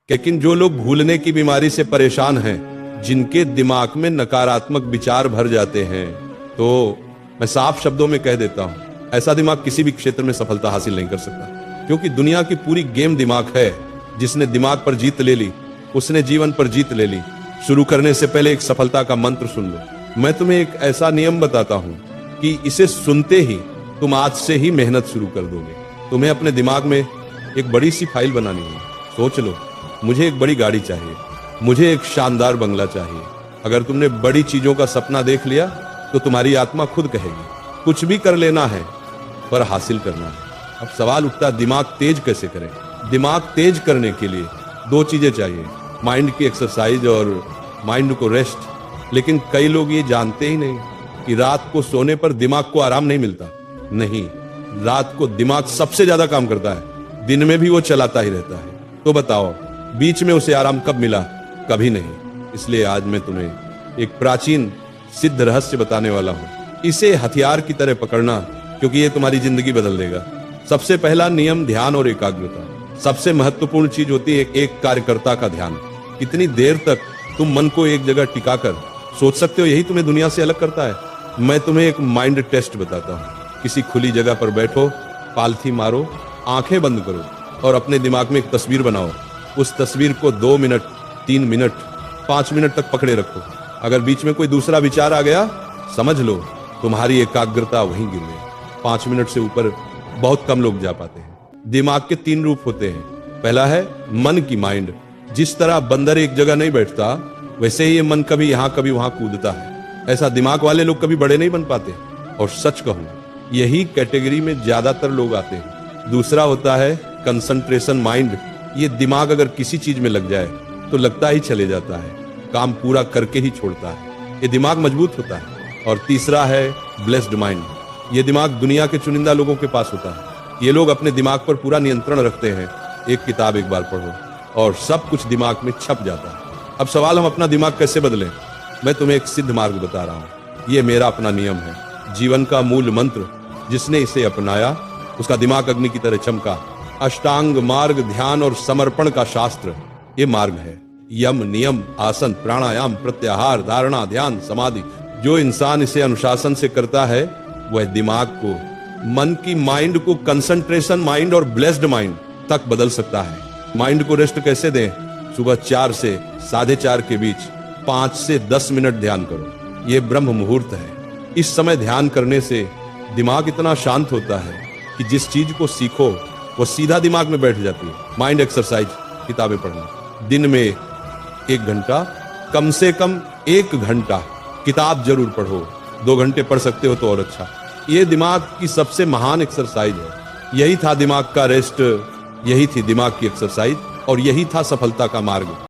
लेकिन जो लोग भूलने की बीमारी से परेशान हैं, जिनके दिमाग में नकारात्मक विचार भर जाते हैं, तो मैं साफ शब्दों में कह देता हूं, ऐसा दिमाग किसी भी क्षेत्र में सफलता हासिल नहीं कर सकता। क्योंकि दुनिया की पूरी गेम दिमाग है। जिसने दिमाग पर जीत ले ली, उसने जीवन पर जीत ले ली। शुरू करने से पहले एक सफलता का मंत्र सुन लो। मैं तुम्हें एक ऐसा नियम बताता हूं कि इसे सुनते ही तुम आज से ही मेहनत शुरू कर दोगे। तुम्हें अपने दिमाग में एक बड़ी सी फाइल बनानी है। सोच लो, मुझे एक बड़ी गाड़ी चाहिए, मुझे एक शानदार बंगला चाहिए। अगर तुमने बड़ी चीजों का सपना देख लिया तो तुम्हारी आत्मा खुद कहेगी कुछ भी कर लेना है, पर हासिल करना है। अब सवाल उठता है, दिमाग तेज कैसे करें? दिमाग तेज करने के लिए दो चीजें चाहिए, माइंड की एक्सरसाइज और माइंड को रेस्ट। लेकिन कई लोग ये जानते ही नहीं कि रात को सोने पर दिमाग को आराम नहीं मिलता। नहीं, रात को दिमाग सबसे ज्यादा काम करता है, दिन में भी वो चलाता ही रहता है। तो बताओ, बीच में उसे आराम कब मिला? कभी नहीं। इसलिए आज मैं तुम्हें एक प्राचीन सिद्ध रहस्य बताने वाला हूं। इसे हथियार की तरह पकड़ना, क्योंकि ये तुम्हारी जिंदगी बदल देगा। सबसे पहला नियम, ध्यान और एकाग्रता। सबसे महत्वपूर्ण चीज होती है एक कार्यकर्ता का ध्यान। कितनी देर तक तुम मन को एक जगह टिकाकर सोच सकते हो, यही तुम्हें दुनिया से अलग करता है। मैं तुम्हें एक माइंड टेस्ट बताता हूँ। किसी खुली जगह पर बैठो, पालथी मारो, आंखें बंद करो और अपने दिमाग में एक तस्वीर बनाओ। उस तस्वीर को 2 मिनट, 3 मिनट, 5 मिनट तक पकड़े रखो। अगर बीच में कोई दूसरा विचार आ गया, समझ लो तुम्हारी एकाग्रता वहीं गिर गई। 5 मिनट से ऊपर बहुत कम लोग जा पाते हैं। दिमाग के 3 रूप होते हैं। पहला है मन की माइंड। जिस तरह बंदर एक जगह नहीं बैठता, वैसे ही ये मन कभी यहां कभी वहां कूदता है। ऐसा दिमाग वाले लोग कभी बड़े नहीं बन पाते। और सच कहूं, यही कैटेगरी में ज्यादातर लोग आते हैं। दूसरा होता है कंसंट्रेशन माइंड। ये दिमाग अगर किसी चीज में लग जाए तो लगता ही चले जाता है, काम पूरा करके ही छोड़ता है। ये दिमाग मजबूत होता है। और तीसरा है ब्लेस्ड माइंड। ये दिमाग दुनिया के चुनिंदा लोगों के पास होता है। ये लोग अपने दिमाग पर पूरा नियंत्रण रखते हैं। एक किताब एक बार पढ़ो और सब कुछ दिमाग में छप जाता है। अब सवाल, हम अपना दिमाग कैसे बदलें? मैं तुम्हें एक सिद्ध मार्ग बता रहा हूं। ये मेरा अपना नियम है, जीवन का मूल मंत्र। जिसने इसे अपनाया उसका दिमाग अग्नि की तरह चमका। अष्टांग मार्ग, ध्यान और समर्पण का शास्त्र ये मार्ग है। यम, नियम, आसन, प्राणायाम, प्रत्याहार, धारणा, ध्यान, समाधि। जो इंसान इसे अनुशासन से करता है, वह दिमाग को, मन की माइंड को कंसंट्रेशन माइंड और ब्लेस्ड माइंड तक बदल सकता है। माइंड को रेस्ट कैसे दें? सुबह 4 से 4:30 के बीच 5 से 10 मिनट ध्यान करो। ये ब्रह्म मुहूर्त है। इस समय ध्यान करने से दिमाग इतना शांत होता है कि जिस चीज को सीखो वो सीधा दिमाग में बैठ जाती है। माइंड एक्सरसाइज, किताबें पढ़ना। दिन में 1 घंटा, कम से कम 1 घंटा किताब जरूर पढ़ो। 2 घंटे पढ़ सकते हो तो और अच्छा। ये दिमाग की सबसे महान एक्सरसाइज है। यही था दिमाग का रेस्ट, यही थी दिमाग की एक्सरसाइज और यही था सफलता का मार्ग।